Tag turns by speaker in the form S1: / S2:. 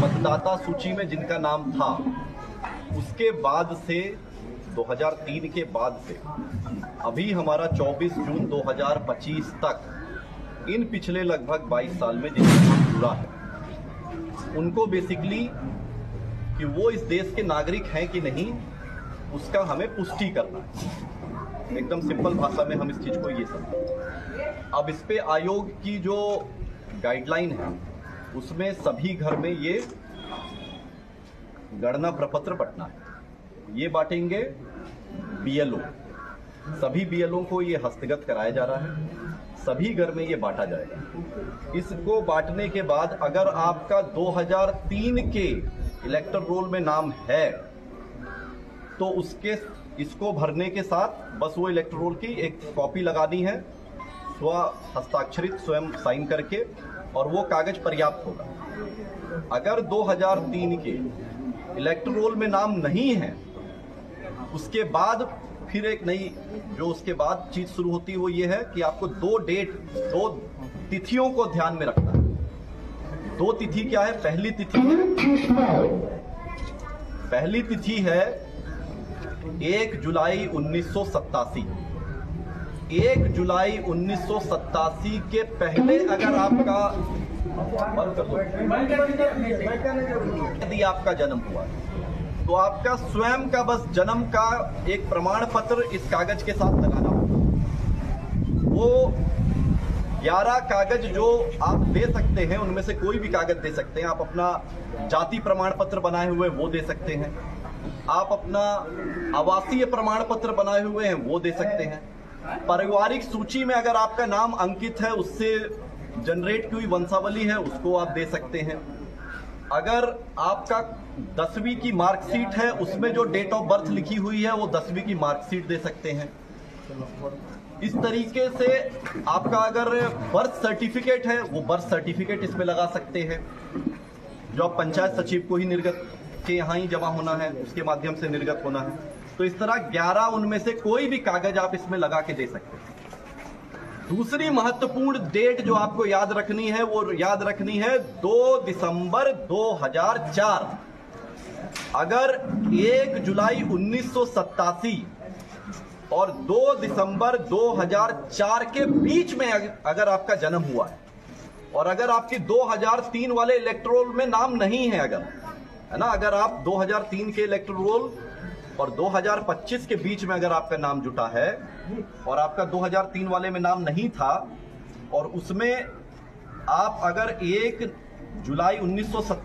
S1: मतदाता सूची में जिनका नाम था, उसके बाद से 2003 के बाद से अभी हमारा 24 जून 2025 तक इन पिछले लगभग 22 साल में जिनका नाम जुड़ा है, उनको बेसिकली कि वो इस देश के नागरिक हैं कि नहीं, उसका हमें पुष्टि करना है। एकदम सिंपल भाषा में हम इस चीज को ये समझें। अब इस पे आयोग की जो गाइडलाइन है उसमें सभी घर में ये गणना प्रपत्र बंटना है। ये बांटेंगे बीएलओ, सभी बीएलओ को ये हस्तगत कराया जा रहा है, सभी घर में ये बांटा जाएगा। इसको बांटने के बाद अगर आपका 2003 के इलेक्टर रोल में नाम है तो इसको भरने के साथ बस वो इलेक्टर रोल की एक कॉपी लगानी है, स्व हस्ताक्षरित स्वयं साइन करके, और वो कागज पर्याप्त होगा। अगर 2003 के इलेक्टर रोल में नाम नहीं है, उसके बाद फिर एक नई जो उसके बाद चीज शुरू होती है वो ये है कि आपको दो तिथियों को ध्यान में रखना है। दो तिथि क्या है? पहली तिथि है 1 जुलाई 1987। 1 जुलाई 1987 के पहले अगर आपका यदि आपका जन्म हुआ तो आपका स्वयं का बस जन्म का एक प्रमाण पत्र इस कागज के साथ लगाना होगा। वो 11 कागज जो आप दे सकते हैं उनमें से कोई भी कागज दे सकते हैं। आप अपना जाति प्रमाण पत्र बनाए हुए वो दे सकते हैं, आप अपना आवासीय प्रमाण पत्र बनाए हुए हैं वो दे सकते हैं, पारिवारिक सूची में अगर आपका नाम अंकित है उससे जनरेट की हुई वंशावली है उसको आप दे सकते हैं। अगर आपका 10वीं की मार्कशीट है उसमें जो डेट ऑफ बर्थ लिखी हुई है वो 10वीं की मार्कशीट दे सकते हैं। इस तरीके से आपका अगर बर्थ सर्टिफिकेट है वो बर्थ सर्टिफिकेट इसमें लगा सकते हैं, जो आप पंचायत सचिव को ही निर्गत के यहाँ ही जमा होना है, उसके माध्यम से निर्गत होना है। तो इस तरह 11 उनमें से कोई भी कागज आप इसमें लगा के दे सकते हैं। दूसरी महत्वपूर्ण डेट जो आपको याद रखनी है वो याद रखनी है 2 दिसंबर 2004। अगर 1 जुलाई 1987 और 2 दिसंबर 2004 के बीच में अगर आपका जन्म हुआ है और अगर आपकी 2003 वाले इलेक्टोरल में नाम नहीं है, अगर है ना, अगर आप 2003 के इलेक्टोरल और 2025 के बीच में अगर आपका नाम जुटा है और आपका 2003 वाले में नाम नहीं था और उसमें आप अगर 1 जुलाई 1987